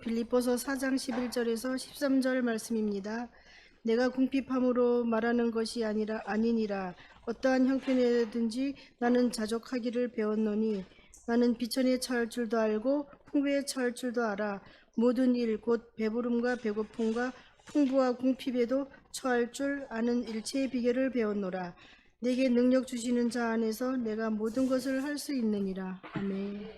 빌립보서 4장 11절에서 13절 말씀입니다. 내가 궁핍함으로 말하는 것이 아니니라. 어떠한 형편이든지 나는 자족하기를 배웠노니 나는 비천에 처할 줄도 알고 풍부에 처할 줄도 알아. 모든 일 곧 배부름과 배고픔과 풍부와 궁핍에도 처할 줄 아는 일체의 비결을 배웠노라. 내게 능력 주시는 자 안에서 내가 모든 것을 할 수 있느니라. 아멘.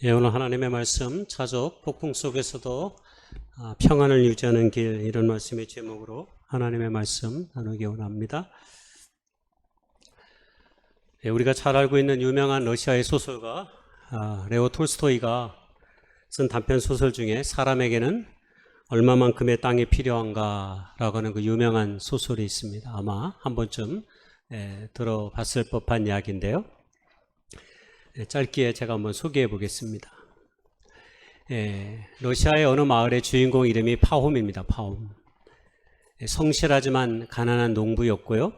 예, 오늘 하나님의 말씀 차적 폭풍 속에서도 평안을 유지하는 길, 이런 말씀의 제목으로 하나님의 말씀 나누기 원합니다. 예, 우리가 잘 알고 있는 유명한 러시아의 소설가 레오 톨스토이가 쓴 단편 소설 중에 사람에게는 얼마만큼의 땅이 필요한가 라고 하는 그 유명한 소설이 있습니다. 아마 한 번쯤 들어봤을 법한 이야기인데요. 짧게 제가 한번 소개해 보겠습니다. 러시아의 어느 마을의 주인공 이름이 파홈입니다. 파홈. 성실하지만 가난한 농부였고요.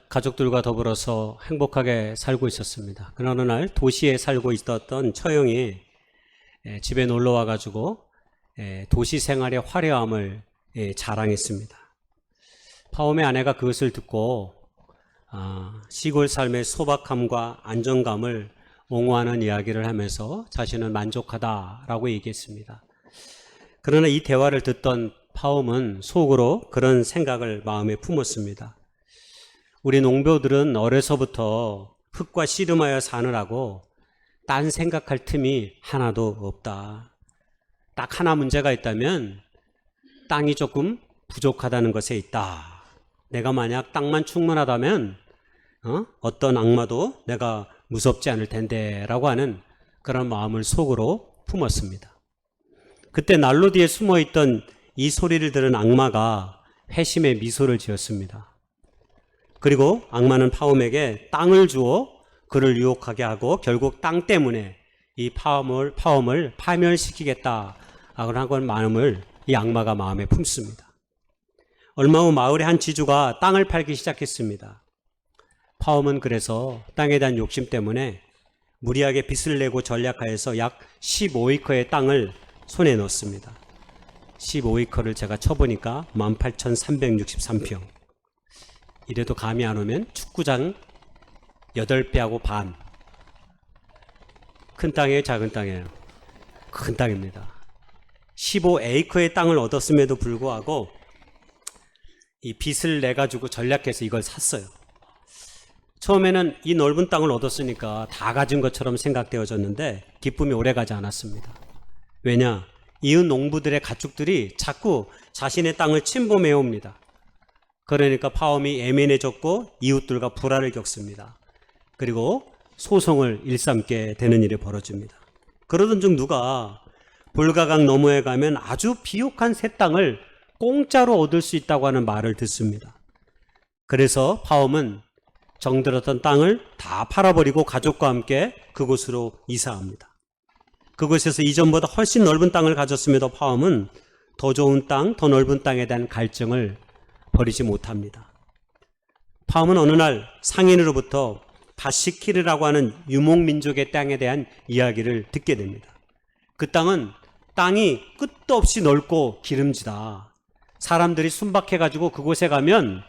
가족들과 더불어서 행복하게 살고 있었습니다. 그러나 어느 날 도시에 살고 있었던 처형이 집에 놀러 와가지고 도시 생활의 화려함을 자랑했습니다. 파홈의 아내가 그것을 듣고 시골 삶의 소박함과 안정감을 옹호하는 이야기를 하면서 자신은 만족하다라고 얘기했습니다. 그러나 이 대화를 듣던 파홈은 속으로 그런 생각을 마음에 품었습니다. 우리 농부들은 어려서부터 흙과 씨름하여 사느라고 딴 생각할 틈이 하나도 없다. 딱 하나 문제가 있다면 땅이 조금 부족하다는 것에 있다. 내가 만약 땅만 충분하다면 어떤 악마도 내가 무섭지 않을 텐데 라고 하는 그런 마음을 속으로 품었습니다. 그때 난로 뒤에 숨어있던 이 소리를 들은 악마가 회심의 미소를 지었습니다. 그리고 악마는 파홈에게 땅을 주어 그를 유혹하게 하고 결국 땅 때문에 이 파홈을 파멸시키겠다 하는 마음을 이 악마가 마음에 품습니다. 얼마 후 마을의 한 지주가 땅을 팔기 시작했습니다. 파홈은 그래서 땅에 대한 욕심 때문에 무리하게 빚을 내고 전략하여서 약 15에이커의 땅을 손에 넣었습니다. 15에이커를 제가 쳐보니까 18,363평. 이래도 감이 안 오면 축구장 8배하고 반. 큰 땅이에요, 작은 땅이에요? 큰 땅입니다. 15에이커의 땅을 얻었음에도 불구하고 이 빚을 내가지고 전략해서 이걸 샀어요. 처음에는 이 넓은 땅을 얻었으니까 다 가진 것처럼 생각되어졌는데 기쁨이 오래가지 않았습니다. 왜냐? 이웃 농부들의 가축들이 자꾸 자신의 땅을 침범해 옵니다. 그러니까 파홈이 예민해졌고 이웃들과 불화를 겪습니다. 그리고 소송을 일삼게 되는 일이 벌어집니다. 그러던 중 누가 볼가강 너머에 가면 아주 비옥한 새 땅을 공짜로 얻을 수 있다고 하는 말을 듣습니다. 그래서 파홈은 정들었던 땅을 다 팔아버리고 가족과 함께 그곳으로 이사합니다. 그곳에서 이전보다 훨씬 넓은 땅을 가졌음에도 파홈은 더 좋은 땅, 더 넓은 땅에 대한 갈증을 버리지 못합니다. 파홈은 어느 날 상인으로부터 바시키르라고 하는 유목민족의 땅에 대한 이야기를 듣게 됩니다. 그 땅이 끝도 없이 넓고 기름지다. 사람들이 순박해가지고 그곳에 가면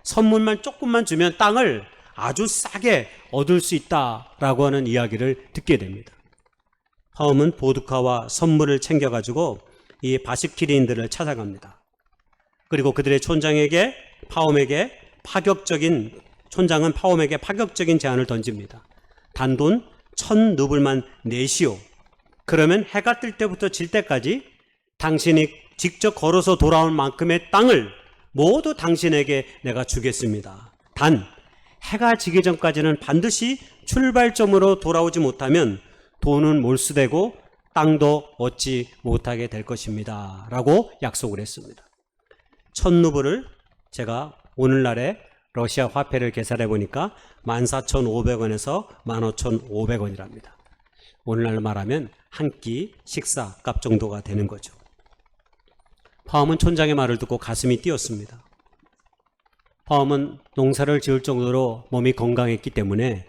선물만 조금만 주면 땅을 아주 싸게 얻을 수 있다라고 하는 이야기를 듣게 됩니다. 파홈은 보드카와 선물을 챙겨가지고 이 바시키리인들을 찾아갑니다. 그리고 그들의 촌장은 파홈에게 파격적인 제안을 던집니다. 단돈 1,000루블만 내시오. 그러면 해가 뜰 때부터 질 때까지 당신이 직접 걸어서 돌아온 만큼의 땅을 모두 당신에게 내가 주겠습니다. 단 해가 지기 전까지는 반드시 출발점으로 돌아오지 못하면 돈은 몰수되고 땅도 얻지 못하게 될 것입니다. 라고 약속을 했습니다. 1,000루블을 제가 오늘날의 러시아 화폐를 계산해 보니까 14,500원에서 15,500원이랍니다. 오늘날 말하면 한 끼 식사 값 정도가 되는 거죠. 파홈은 촌장의 말을 듣고 가슴이 뛰었습니다. 파홈은 농사를 지을 정도로 몸이 건강했기 때문에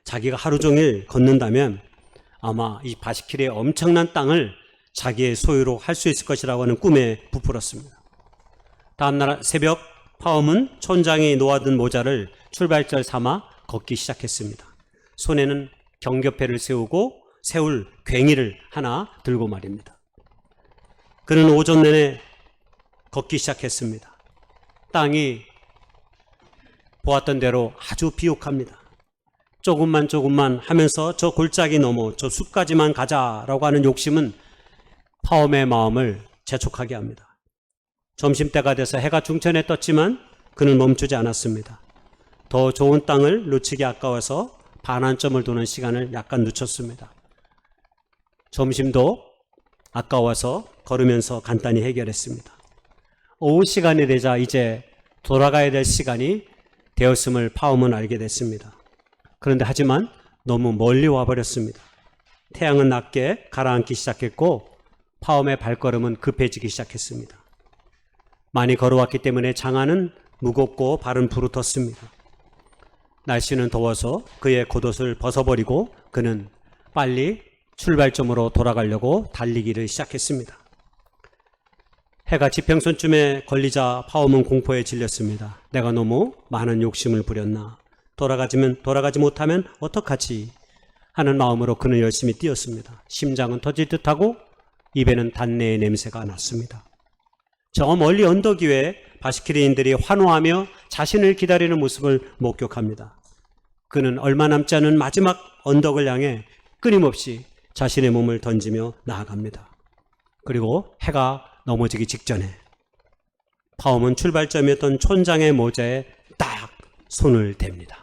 자기가 하루 종일 걷는다면 아마 이 바시킬의 엄청난 땅을 자기의 소유로 할 수 있을 것이라고 하는 꿈에 부풀었습니다. 다음날 새벽 파엄은 촌장이 놓아둔 모자를 출발절 삼아 걷기 시작했습니다. 손에는 경교패를 세우고 세울 괭이를 하나 들고 말입니다. 그는 오전 내내 걷기 시작했습니다. 땅이 보았던 대로 아주 비옥합니다. 조금만 하면서 저 골짜기 넘어 저 숲까지만 가자라고 하는 욕심은 파엄의 마음을 재촉하게 합니다. 점심때가 돼서 해가 중천에 떴지만 그는 멈추지 않았습니다. 더 좋은 땅을 놓치기 아까워서 반환점을 도는 시간을 약간 늦췄습니다. 점심도 아까워서 걸으면서 간단히 해결했습니다. 오후 시간이 되자 이제 돌아가야 될 시간이 되었음을 파엄은 알게 됐습니다. 그런데 하지만 너무 멀리 와버렸습니다. 태양은 낮게 가라앉기 시작했고 파엄의 발걸음은 급해지기 시작했습니다. 많이 걸어왔기 때문에 장화는 무겁고 발은 부르텄습니다. 날씨는 더워서 그의 겉옷을 벗어버리고 그는 빨리 출발점으로 돌아가려고 달리기를 시작했습니다. 해가 지평선쯤에 걸리자 파엄은 공포에 질렸습니다. 내가 너무 많은 욕심을 부렸나? 돌아가지 못하면 어떡하지? 하는 마음으로 그는 열심히 뛰었습니다. 심장은 터질 듯하고 입에는 단내의 냄새가 났습니다. 저 멀리 언덕 위에 바시키리인들이 환호하며 자신을 기다리는 모습을 목격합니다. 그는 얼마 남지 않은 마지막 언덕을 향해 끊임없이 자신의 몸을 던지며 나아갑니다. 그리고 해가 넘어지기 직전에 파엄은 출발점이었던 촌장의 모자에 딱 손을 댑니다.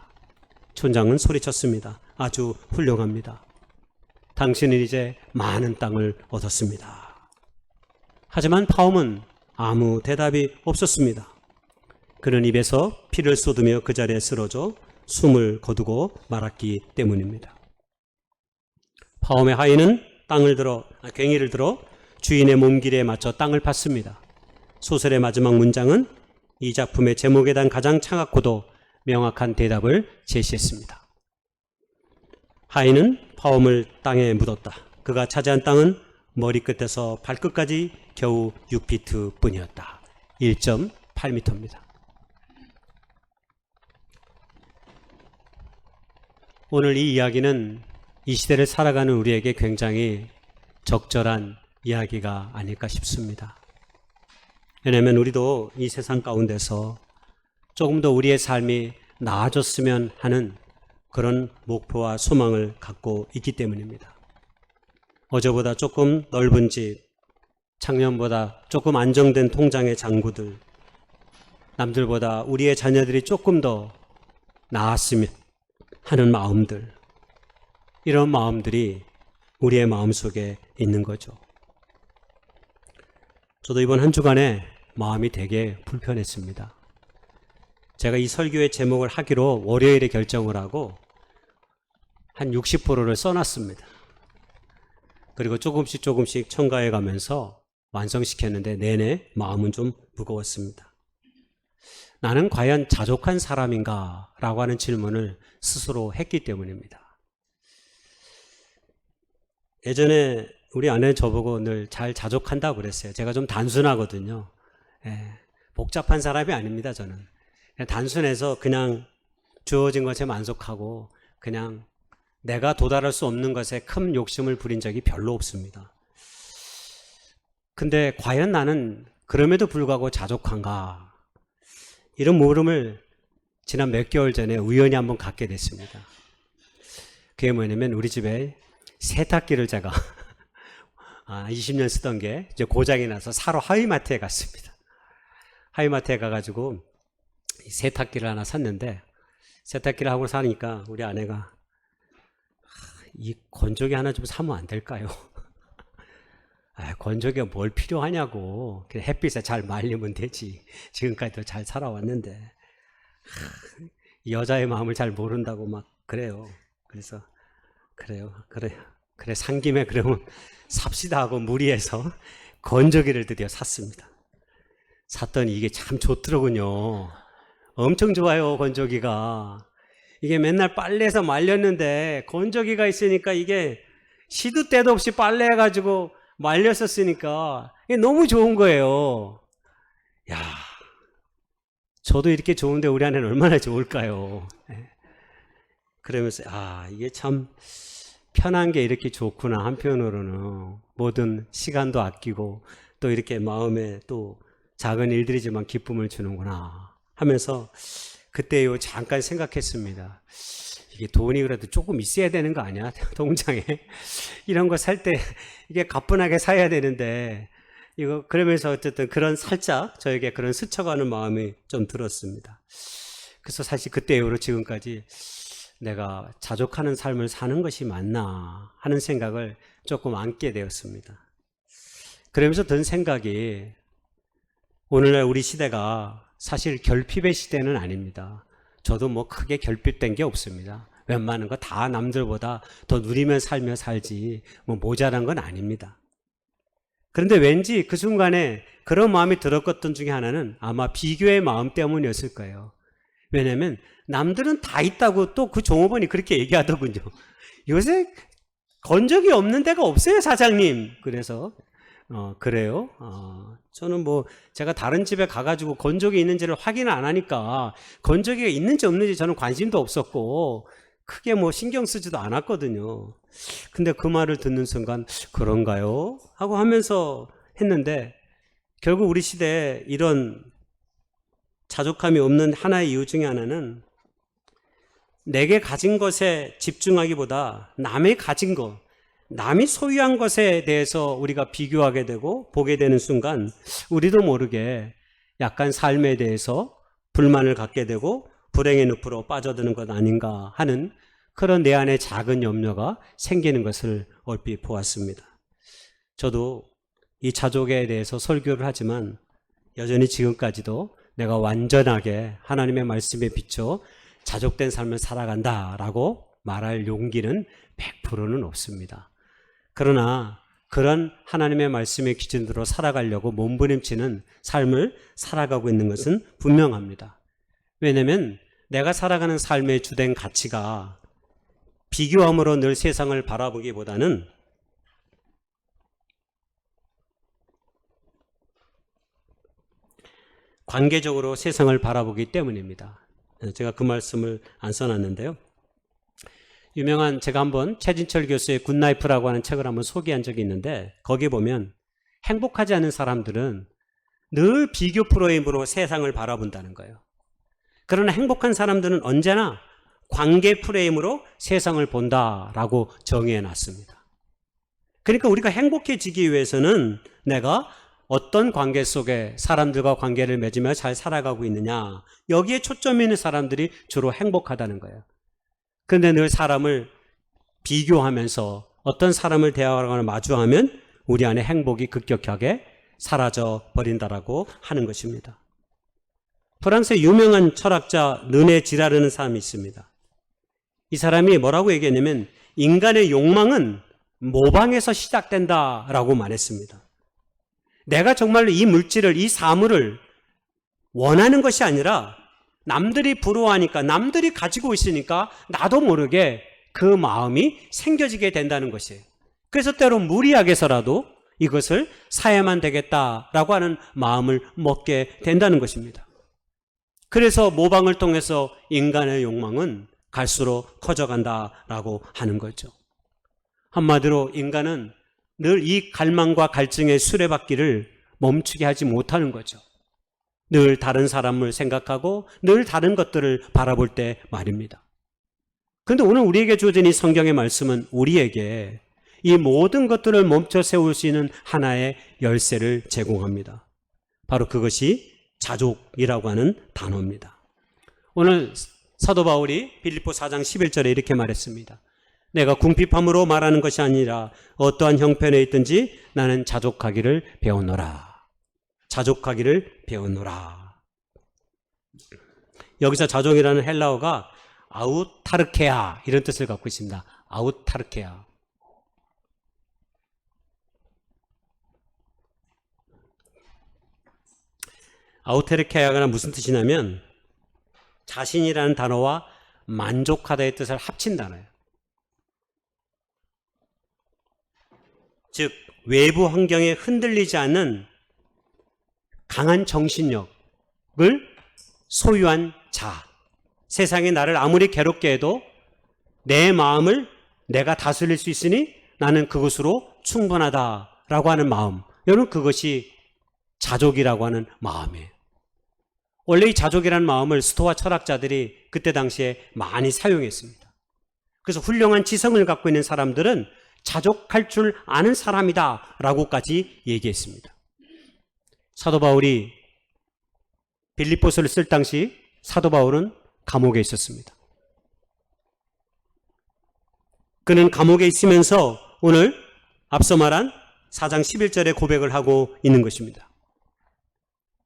촌장은 소리쳤습니다. 아주 훌륭합니다. 당신은 이제 많은 땅을 얻었습니다. 하지만 파엄은 아무 대답이 없었습니다. 그는 입에서 피를 쏟으며 그 자리에 쓰러져 숨을 거두고 말았기 때문입니다. 파엄의 하인은 괭이를 들어 주인의 몸길에 맞춰 땅을 팠습니다. 소설의 마지막 문장은 이 작품의 제목에 대한 가장 차갑고도 명확한 대답을 제시했습니다. 하인은 파엄을 땅에 묻었다. 그가 차지한 땅은 머리끝에서 발끝까지 겨우 6피트 뿐이었다. 1.8m입니다. 오늘 이 이야기는 이 시대를 살아가는 우리에게 굉장히 적절한 이야기가 아닐까 싶습니다. 왜냐하면 우리도 이 세상 가운데서 조금 더 우리의 삶이 나아졌으면 하는 그런 목표와 소망을 갖고 있기 때문입니다. 어제보다 조금 넓은 집, 작년보다 조금 안정된 통장의 잔고들, 남들보다 우리의 자녀들이 조금 더 나았으면 하는 마음들, 이런 마음들이 우리의 마음속에 있는 거죠. 저도 이번 한 주간에 마음이 되게 불편했습니다. 제가 이 설교의 제목을 하기로 월요일에 결정을 하고 한 60%를 써놨습니다. 그리고 조금씩 첨가해 가면서 완성시켰는데 내내 마음은 좀 무거웠습니다. 나는 과연 자족한 사람인가? 라고 하는 질문을 스스로 했기 때문입니다. 예전에 우리 아내 저보고 늘 잘 자족한다고 그랬어요. 제가 좀 단순하거든요. 복잡한 사람이 아닙니다, 저는. 그냥 단순해서 그냥 주어진 것에 만족하고 그냥 내가 도달할 수 없는 것에 큰 욕심을 부린 적이 별로 없습니다. 근데 과연 나는 그럼에도 불구하고 자족한가? 이런 물음을 지난 몇 개월 전에 우연히 한번 갖게 됐습니다. 그게 뭐냐면 우리 집에 세탁기를 제가 20년 쓰던 게 이제 고장이 나서 사러 하이마트에 갔습니다. 하이마트에 가가지고 세탁기를 하나 샀는데 세탁기를 하고 사니까 우리 아내가 이 건조기 하나 좀 사면 안 될까요? 건조기가 뭘 필요하냐고. 그냥 햇빛에 잘 말리면 되지. 지금까지도 잘 살아왔는데 여자의 마음을 잘 모른다고 막 그래요. 그래서 그래 산 김에 그러면 삽시다 하고 무리해서 건조기를 드디어 샀습니다. 샀더니 이게 참 좋더라고요. 엄청 좋아요, 건조기가. 이게 맨날 빨래해서 말렸는데 건조기가 있으니까 이게 시도 때도 없이 빨래해가지고 말렸었으니까 이게 너무 좋은 거예요. 야, 저도 이렇게 좋은데 우리 아내는 얼마나 좋을까요? 그러면서 이게 참 편한 게 이렇게 좋구나. 한편으로는 모든 시간도 아끼고 또 이렇게 마음에 또 작은 일들이지만 기쁨을 주는구나 하면서 그때요 잠깐 생각했습니다. 이게 돈이 그래도 조금 있어야 되는 거 아니야? 통장에 이런 거 살 때 이게 가뿐하게 사야 되는데 이거 그러면서 어쨌든 그런 살짝 저에게 그런 스쳐가는 마음이 좀 들었습니다. 그래서 사실 그때 이후로 지금까지 내가 자족하는 삶을 사는 것이 맞나 하는 생각을 조금 안게 되었습니다. 그러면서 든 생각이 오늘날 우리 시대가 사실 결핍의 시대는 아닙니다. 저도 뭐 크게 결핍된 게 없습니다. 웬만한 거 다 남들보다 더 누리며 살며 살지 뭐 모자란 건 아닙니다. 그런데 왠지 그 순간에 그런 마음이 들었던 중에 하나는 아마 비교의 마음 때문이었을 거예요. 왜냐하면 남들은 다 있다고 또 그 종업원이 그렇게 얘기하더군요. 요새 건적이 없는 데가 없어요, 사장님. 그래서 그래요? 저는 뭐 제가 다른 집에 가가지고 건조기 있는지를 확인을 안 하니까 건조기가 있는지 없는지 저는 관심도 없었고 크게 뭐 신경 쓰지도 않았거든요. 근데 그 말을 듣는 순간 그런가요? 하고 하면서 했는데 결국 우리 시대에 이런 자족함이 없는 하나의 이유 중에 하나는 내게 가진 것에 집중하기보다 남의 가진 것, 남이 소유한 것에 대해서 우리가 비교하게 되고 보게 되는 순간 우리도 모르게 약간 삶에 대해서 불만을 갖게 되고 불행의 늪으로 빠져드는 것 아닌가 하는 그런 내 안에 작은 염려가 생기는 것을 얼핏 보았습니다. 저도 이 자족에 대해서 설교를 하지만 여전히 지금까지도 내가 완전하게 하나님의 말씀에 비춰 자족된 삶을 살아간다라고 말할 용기는 100%는 없습니다. 그러나 그런 하나님의 말씀의 기준으로 살아가려고 몸부림치는 삶을 살아가고 있는 것은 분명합니다. 왜냐하면 내가 살아가는 삶의 주된 가치가 비교함으로 늘 세상을 바라보기보다는 관계적으로 세상을 바라보기 때문입니다. 제가 그 말씀을 안 써놨는데요. 유명한 제가 한번 최진철 교수의 굿나이프라고 하는 책을 한번 소개한 적이 있는데 거기에 보면 행복하지 않은 사람들은 늘 비교 프레임으로 세상을 바라본다는 거예요. 그러나 행복한 사람들은 언제나 관계 프레임으로 세상을 본다라고 정의해 놨습니다. 그러니까 우리가 행복해지기 위해서는 내가 어떤 관계 속에 사람들과 관계를 맺으며 잘 살아가고 있느냐 여기에 초점이 있는 사람들이 주로 행복하다는 거예요. 그런데 늘 사람을 비교하면서 어떤 사람을 대하거나 마주하면 우리 안에 행복이 급격하게 사라져 버린다라고 하는 것입니다. 프랑스의 유명한 철학자 르네 지라르는 사람이 있습니다. 이 사람이 뭐라고 얘기했냐면 인간의 욕망은 모방에서 시작된다라고 말했습니다. 내가 정말로 이 물질을, 이 사물을 원하는 것이 아니라 남들이 부러워하니까, 남들이 가지고 있으니까 나도 모르게 그 마음이 생겨지게 된다는 것이에요. 그래서 때로 무리하게서라도 이것을 사야만 되겠다라고 하는 마음을 먹게 된다는 것입니다. 그래서 모방을 통해서 인간의 욕망은 갈수록 커져간다라고 하는 거죠. 한마디로 인간은 늘 이 갈망과 갈증의 수레바퀴를 멈추게 하지 못하는 거죠. 늘 다른 사람을 생각하고 늘 다른 것들을 바라볼 때 말입니다. 그런데 오늘 우리에게 주어진 이 성경의 말씀은 우리에게 이 모든 것들을 멈춰 세울 수 있는 하나의 열쇠를 제공합니다. 바로 그것이 자족이라고 하는 단어입니다. 오늘 사도 바울이 빌립보 4장 11절에 이렇게 말했습니다. 내가 궁핍함으로 말하는 것이 아니라 어떠한 형편에 있든지 나는 자족하기를 배우노라. 자족하기를 배우노라. 여기서 자족이라는 헬라어가 아우타르케아 이런 뜻을 갖고 있습니다. 아우타르케아. 아우타르케아가 무슨 뜻이냐면 자신이라는 단어와 만족하다의 뜻을 합친 단어예요. 즉 외부 환경에 흔들리지 않는 강한 정신력을 소유한 자, 세상이 나를 아무리 괴롭게 해도 내 마음을 내가 다스릴 수 있으니 나는 그것으로 충분하다라고 하는 마음, 여러분 그것이 자족이라고 하는 마음이에요. 원래 이 자족이라는 마음을 스토아 철학자들이 그때 당시에 많이 사용했습니다. 그래서 훌륭한 지성을 갖고 있는 사람들은 자족할 줄 아는 사람이다 라고까지 얘기했습니다. 사도 바울이 빌립보서를 쓸 당시 사도 바울은 감옥에 있었습니다. 그는 감옥에 있으면서 오늘 앞서 말한 4장 11절의 고백을 하고 있는 것입니다.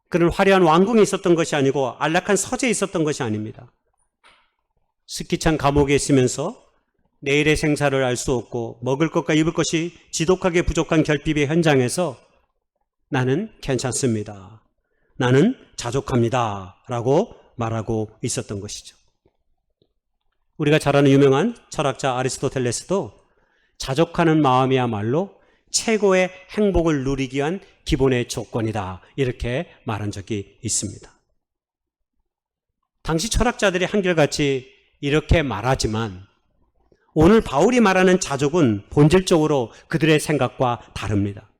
그는 화려한 왕궁에 있었던 것이 아니고 안락한 서재에 있었던 것이 아닙니다. 스키찬 감옥에 있으면서 내일의 생사를 알 수 없고 먹을 것과 입을 것이 지독하게 부족한 결핍의 현장에서 나는 괜찮습니다. 나는 자족합니다. 라고 말하고 있었던 것이죠. 우리가 잘 아는 유명한 철학자 아리스토텔레스도 자족하는 마음이야말로 최고의 행복을 누리기 위한 기본의 조건이다. 이렇게 말한 적이 있습니다. 당시 철학자들이 한결같이 이렇게 말하지만 오늘 바울이 말하는 자족은 본질적으로 그들의 생각과 다릅니다.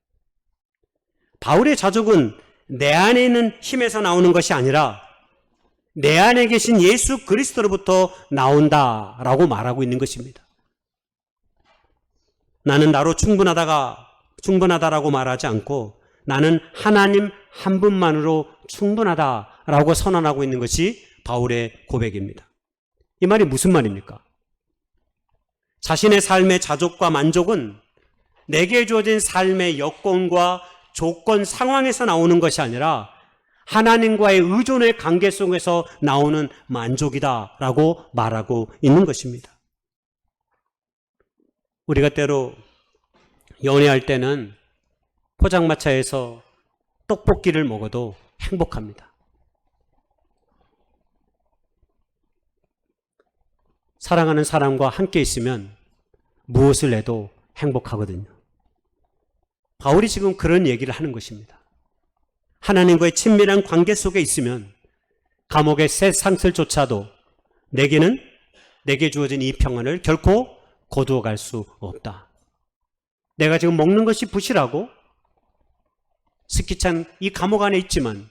바울의 자족은 내 안에 있는 힘에서 나오는 것이 아니라 내 안에 계신 예수 그리스도로부터 나온다라고 말하고 있는 것입니다. 나는 나로 충분하다라고 말하지 않고 나는 하나님 한 분만으로 충분하다라고 선언하고 있는 것이 바울의 고백입니다. 이 말이 무슨 말입니까? 자신의 삶의 자족과 만족은 내게 주어진 삶의 여건과 조건, 상황에서 나오는 것이 아니라 하나님과의 의존의 관계 속에서 나오는 만족이다라고 말하고 있는 것입니다. 우리가 때로 연애할 때는 포장마차에서 떡볶이를 먹어도 행복합니다. 사랑하는 사람과 함께 있으면 무엇을 해도 행복하거든요. 바울이 지금 그런 얘기를 하는 것입니다. 하나님과의 친밀한 관계 속에 있으면 감옥의 새 상슬조차도 내게 주어진 이 평안을 결코 거두어 갈 수 없다. 내가 지금 먹는 것이 부실하고 스키찬 이 감옥 안에 있지만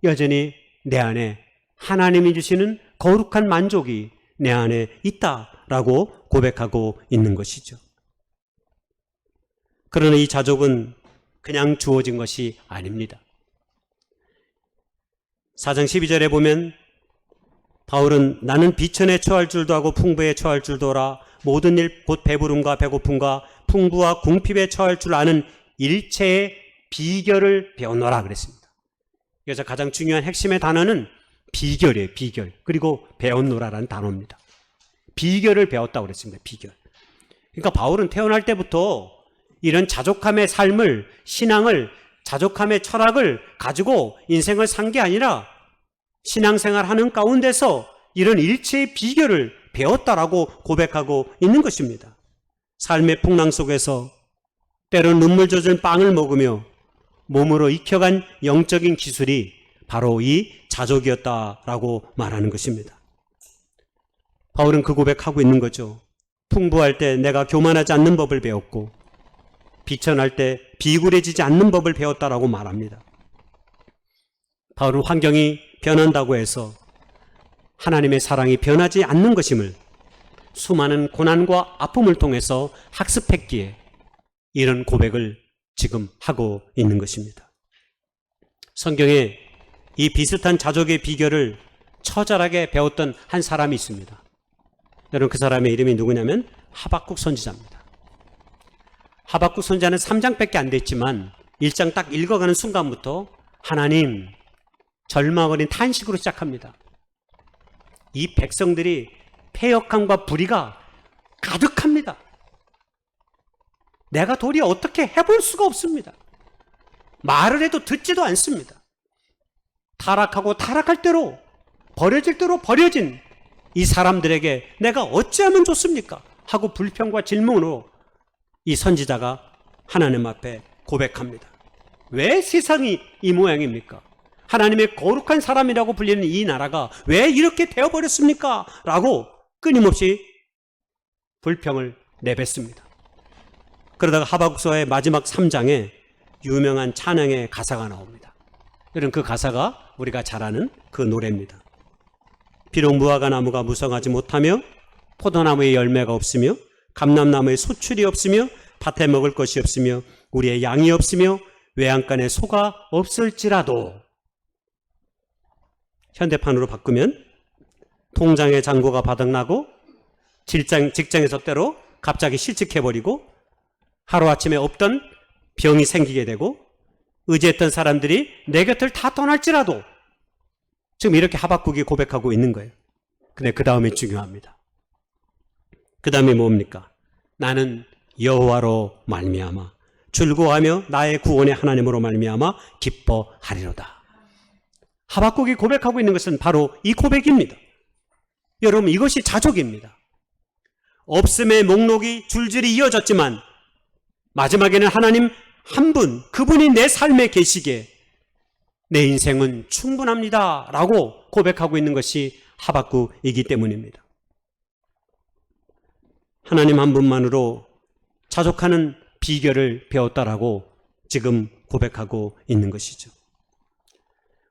여전히 내 안에 하나님이 주시는 거룩한 만족이 내 안에 있다라고 고백하고 있는 것이죠. 그러나 이 자족은 그냥 주어진 것이 아닙니다. 4장 12절에 보면 바울은 나는 비천에 처할 줄도 하고 풍부에 처할 줄도 알아 모든 일 곧 배부름과 배고픔과 풍부와 궁핍에 처할 줄 아는 일체의 비결을 배웠노라 그랬습니다. 그래서 가장 중요한 핵심의 단어는 비결이에요. 비결. 그리고 배웠노라라는 단어입니다. 비결을 배웠다고 그랬습니다. 비결. 그러니까 바울은 태어날 때부터 이런 자족함의 삶을, 신앙을, 자족함의 철학을 가지고 인생을 산 게 아니라 신앙생활 하는 가운데서 이런 일체의 비결을 배웠다라고 고백하고 있는 것입니다. 삶의 풍랑 속에서 때론 눈물 젖은 빵을 먹으며 몸으로 익혀간 영적인 기술이 바로 이 자족이었다라고 말하는 것입니다. 바울은 그 고백하고 있는 거죠. 풍부할 때 내가 교만하지 않는 법을 배웠고 비천할 때 비굴해지지 않는 법을 배웠다라고 말합니다. 바울은 환경이 변한다고 해서 하나님의 사랑이 변하지 않는 것임을 수많은 고난과 아픔을 통해서 학습했기에 이런 고백을 지금 하고 있는 것입니다. 성경에 이 비슷한 자족의 비결을 처절하게 배웠던 한 사람이 있습니다. 여러분 그 사람의 이름이 누구냐면 하박국 선지자입니다. 하박국 선지자는 3장밖에 안 됐지만 1장 딱 읽어가는 순간부터 하나님 절망 어린 탄식으로 시작합니다. 이 백성들이 패역함과 불의가 가득합니다. 내가 도리어 어떻게 해볼 수가 없습니다. 말을 해도 듣지도 않습니다. 타락하고 타락할 대로 버려질 대로 버려진 이 사람들에게 내가 어찌하면 좋습니까? 하고 불평과 질문으로 이 선지자가 하나님 앞에 고백합니다. 왜 세상이 이 모양입니까? 하나님의 거룩한 사람이라고 불리는 이 나라가 왜 이렇게 되어버렸습니까? 라고 끊임없이 불평을 내뱉습니다. 그러다가 하박국서의 마지막 3장에 유명한 찬양의 가사가 나옵니다. 여러분, 그 가사가 우리가 잘 아는 그 노래입니다. 비록 무화과 나무가 무성하지 못하며 포도나무에 열매가 없으며 감람나무에 소출이 없으며 밭에 먹을 것이 없으며 우리의 양이 없으며 외양간에 소가 없을지라도, 현대판으로 바꾸면 통장에 잔고가 바닥나고 직장에서 때로 갑자기 실직해버리고 하루아침에 없던 병이 생기게 되고 의지했던 사람들이 내 곁을 다 떠날지라도, 지금 이렇게 하박국이 고백하고 있는 거예요. 근데 그 다음이 중요합니다. 그 다음에 뭡니까? 나는 여호와로 말미암아 즐거워하며 나의 구원의 하나님으로 말미암아 기뻐하리로다. 하박국이 고백하고 있는 것은 바로 이 고백입니다. 여러분, 이것이 자족입니다. 없음의 목록이 줄줄이 이어졌지만 마지막에는 하나님 한 분, 그분이 내 삶에 계시기에 내 인생은 충분합니다 라고 고백하고 있는 것이 하박국이기 때문입니다. 하나님 한 분만으로 자족하는 비결을 배웠다라고 지금 고백하고 있는 것이죠.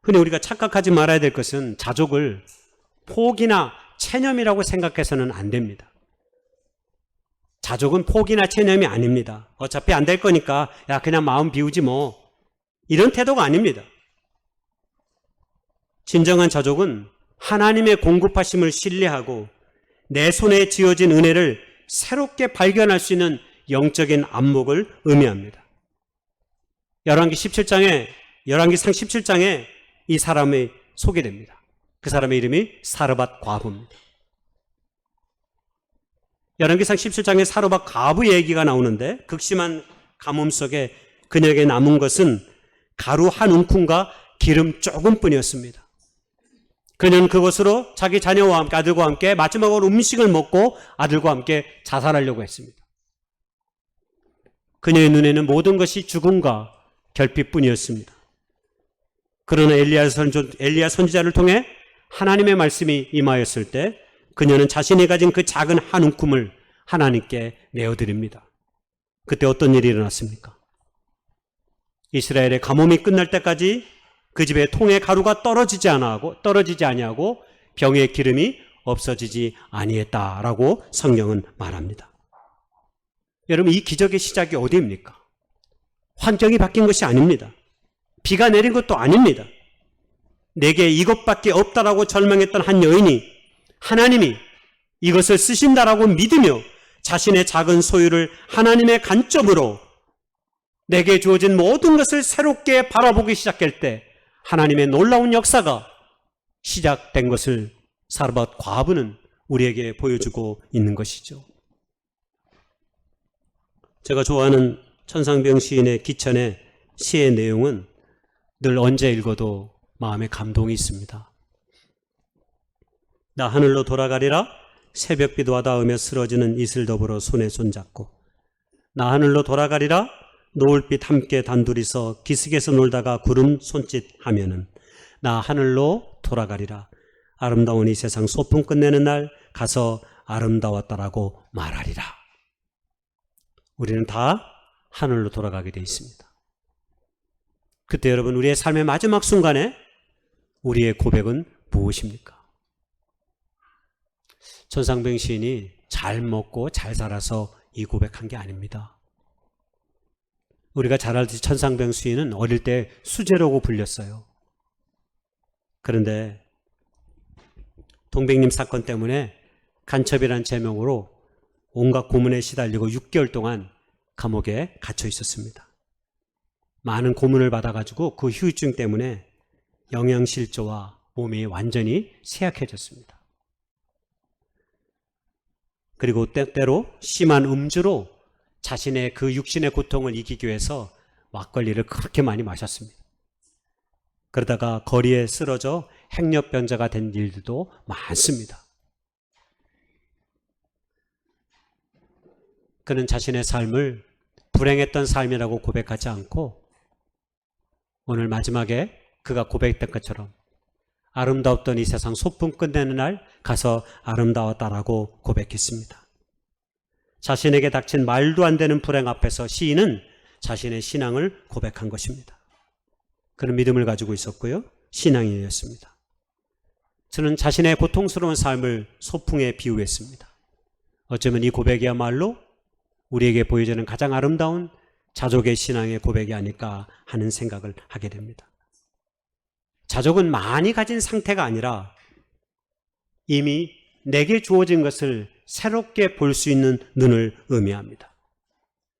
근데 우리가 착각하지 말아야 될 것은 자족을 포기나 체념이라고 생각해서는 안 됩니다. 자족은 포기나 체념이 아닙니다. 어차피 안 될 거니까 야 그냥 마음 비우지 뭐, 이런 태도가 아닙니다. 진정한 자족은 하나님의 공급하심을 신뢰하고 내 손에 쥐어진 은혜를 새롭게 발견할 수 있는 영적인 안목을 의미합니다. 열왕기상 17장에 이 사람이 소개됩니다. 그 사람의 이름이 사르밧 과부입니다. 열왕기상 17장에 사르밧 과부 얘기가 나오는데 극심한 가뭄 속에 그녀에게 남은 것은 가루 한 움큼과 기름 조금뿐이었습니다. 그녀는 그것으로 자기 자녀와 함께, 아들과 함께 마지막으로 음식을 먹고 아들과 함께 자살하려고 했습니다. 그녀의 눈에는 모든 것이 죽음과 결핍뿐이었습니다. 그러나 엘리야 선지자를 통해 하나님의 말씀이 임하였을 때 그녀는 자신이 가진 그 작은 한 움큼을 하나님께 내어드립니다. 그때 어떤 일이 일어났습니까? 이스라엘의 가뭄이 끝날 때까지 그 집에 통에 가루가 떨어지지 아니하고 병에 기름이 없어지지 아니했다라고 성경은 말합니다. 여러분, 이 기적의 시작이 어디입니까? 환경이 바뀐 것이 아닙니다. 비가 내린 것도 아닙니다. 내게 이것밖에 없다라고 절망했던 한 여인이 하나님이 이것을 쓰신다라고 믿으며 자신의 작은 소유를 하나님의 관점으로 내게 주어진 모든 것을 새롭게 바라보기 시작할 때 하나님의 놀라운 역사가 시작된 것을 사르밧 과부는 우리에게 보여주고 있는 것이죠. 제가 좋아하는 천상병 시인의 기천의 시의 내용은 늘 언제 읽어도 마음에 감동이 있습니다. 나 하늘로 돌아가리라 새벽비도 와닿으며 쓰러지는 이슬 더불어 손에 손잡고, 나 하늘로 돌아가리라 노을빛 함께 단둘이서 기슭에서 놀다가 구름 손짓하면은, 나 하늘로 돌아가리라 아름다운 이 세상 소풍 끝내는 날 가서 아름다웠다라고 말하리라. 우리는 다 하늘로 돌아가게 되어 있습니다. 그때 여러분, 우리의 삶의 마지막 순간에 우리의 고백은 무엇입니까? 천상병 시인이 잘 먹고 잘 살아서 이 고백한 게 아닙니다. 우리가 잘 알듯이 천상병 시인은 어릴 때 수재라고 불렸어요. 그런데 동백님 사건 때문에 간첩이라는 제명으로 온갖 고문에 시달리고 6개월 동안 감옥에 갇혀 있었습니다. 많은 고문을 받아가지고 그 후유증 때문에 영양실조와 몸이 완전히 쇠약해졌습니다. 그리고 때때로 심한 음주로 자신의 그 육신의 고통을 이기기 위해서 막걸리를 그렇게 많이 마셨습니다. 그러다가 거리에 쓰러져 행렬병자가 된 일들도 많습니다. 그는 자신의 삶을 불행했던 삶이라고 고백하지 않고 오늘 마지막에 그가 고백했던 것처럼 아름다웠던 이 세상 소풍 끝내는 날 가서 아름다웠다라고 고백했습니다. 자신에게 닥친 말도 안 되는 불행 앞에서 시인은 자신의 신앙을 고백한 것입니다. 그런 믿음을 가지고 있었고요. 신앙인이었습니다. 저는 자신의 고통스러운 삶을 소풍에 비유했습니다. 어쩌면 이 고백이야말로 우리에게 보여주는 가장 아름다운 자족의 신앙의 고백이 아닐까 하는 생각을 하게 됩니다. 자족은 많이 가진 상태가 아니라 이미 내게 주어진 것을 새롭게 볼 수 있는 눈을 의미합니다.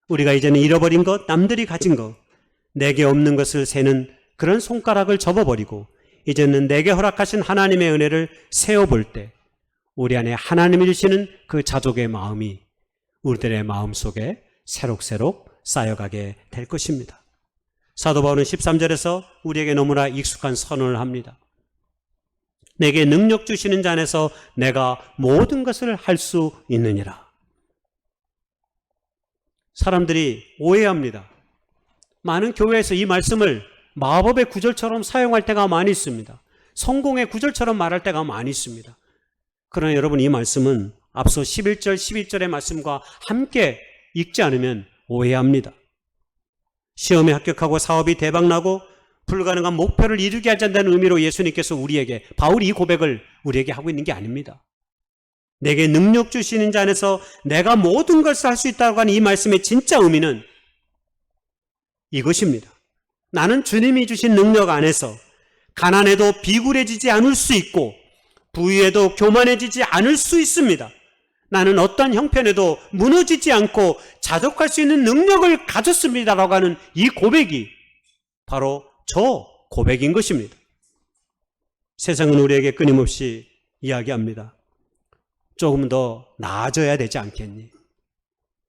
우리가 이제는 잃어버린 것, 남들이 가진 것, 내게 없는 것을 세는 그런 손가락을 접어버리고 이제는 내게 허락하신 하나님의 은혜를 세어볼 때 우리 안에 하나님이 주시는 그 자족의 마음이 우리들의 마음속에 새록새록 쌓여가게 될 것입니다. 사도 바울은 13절에서 우리에게 너무나 익숙한 선언을 합니다. 내게 능력 주시는 자 안에서 내가 모든 것을 할 수 있느니라. 사람들이 오해합니다. 많은 교회에서 이 말씀을 마법의 구절처럼 사용할 때가 많이 있습니다. 성공의 구절처럼 말할 때가 많이 있습니다. 그러나 여러분, 이 말씀은 앞서 11절, 12절의 말씀과 함께 읽지 않으면 오해합니다. 시험에 합격하고 사업이 대박나고 불가능한 목표를 이루게 하자는 의미로 예수님께서 우리에게, 바울이 이 고백을 우리에게 하고 있는 게 아닙니다. 내게 능력 주시는 자 안에서 내가 모든 것을 할 수 있다고 하는 이 말씀의 진짜 의미는 이것입니다. 나는 주님이 주신 능력 안에서 가난해도 비굴해지지 않을 수 있고 부유해도 교만해지지 않을 수 있습니다. 나는 어떤 형편에도 무너지지 않고 자족할 수 있는 능력을 가졌습니다라고 하는 이 고백이 바로 저 고백인 것입니다. 세상은 우리에게 끊임없이 이야기합니다. 조금 더 나아져야 되지 않겠니?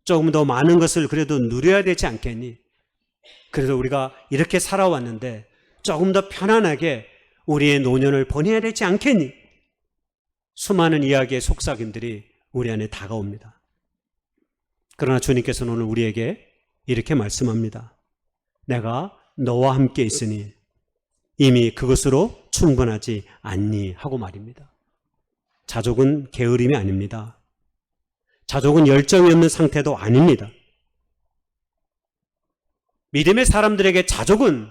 조금 더 많은 것을 그래도 누려야 되지 않겠니? 그래서 우리가 이렇게 살아왔는데 조금 더 편안하게 우리의 노년을 보내야 되지 않겠니? 수많은 이야기의 속삭임들이 우리 안에 다가옵니다. 그러나 주님께서는 오늘 우리에게 이렇게 말씀합니다. 내가 너와 함께 있으니 이미 그것으로 충분하지 않니? 하고 말입니다. 자족은 게으름이 아닙니다. 자족은 열정이 없는 상태도 아닙니다. 믿음의 사람들에게 자족은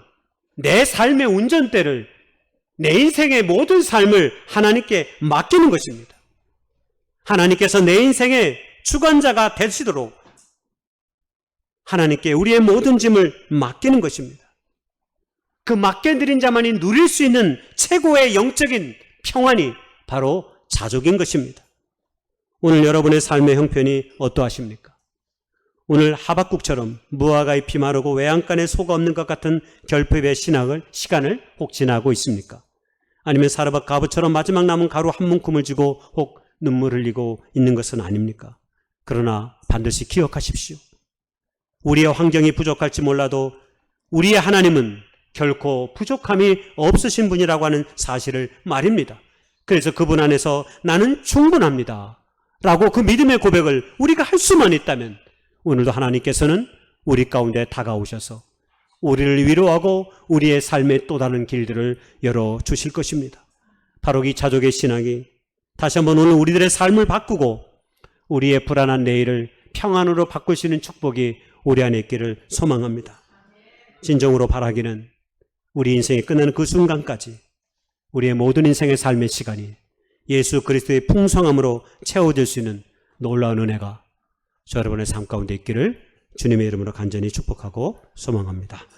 내 삶의 운전대를, 내 인생의 모든 삶을 하나님께 맡기는 것입니다. 하나님께서 내 인생의 주관자가 되시도록 하나님께 우리의 모든 짐을 맡기는 것입니다. 그 맡겨드린 자만이 누릴 수 있는 최고의 영적인 평안이 바로 자족인 것입니다. 오늘 여러분의 삶의 형편이 어떠하십니까? 오늘 하박국처럼 무화과 잎이 마르고 외양간에 소가 없는 것 같은 결핍의 시간을 혹 지나고 있습니까? 아니면 사르밧 가부처럼 마지막 남은 가루 한 문큼을 쥐고 혹 눈물 흘리고 있는 것은 아닙니까? 그러나 반드시 기억하십시오. 우리의 환경이 부족할지 몰라도 우리의 하나님은 결코 부족함이 없으신 분이라고 하는 사실을 말입니다. 그래서 그분 안에서 나는 충분합니다 라고 그 믿음의 고백을 우리가 할 수만 있다면 오늘도 하나님께서는 우리 가운데 다가오셔서 우리를 위로하고 우리의 삶의 또 다른 길들을 열어주실 것입니다. 바로 이 자족의 신앙이 다시 한번 오늘 우리들의 삶을 바꾸고 우리의 불안한 내일을 평안으로 바꿀 수 있는 축복이 우리 안에 있기를 소망합니다. 진정으로 바라기는 우리 인생이 끝나는 그 순간까지 우리의 모든 인생의 삶의 시간이 예수 그리스도의 풍성함으로 채워질 수 있는 놀라운 은혜가 저 여러분의 삶 가운데 있기를 주님의 이름으로 간절히 축복하고 소망합니다.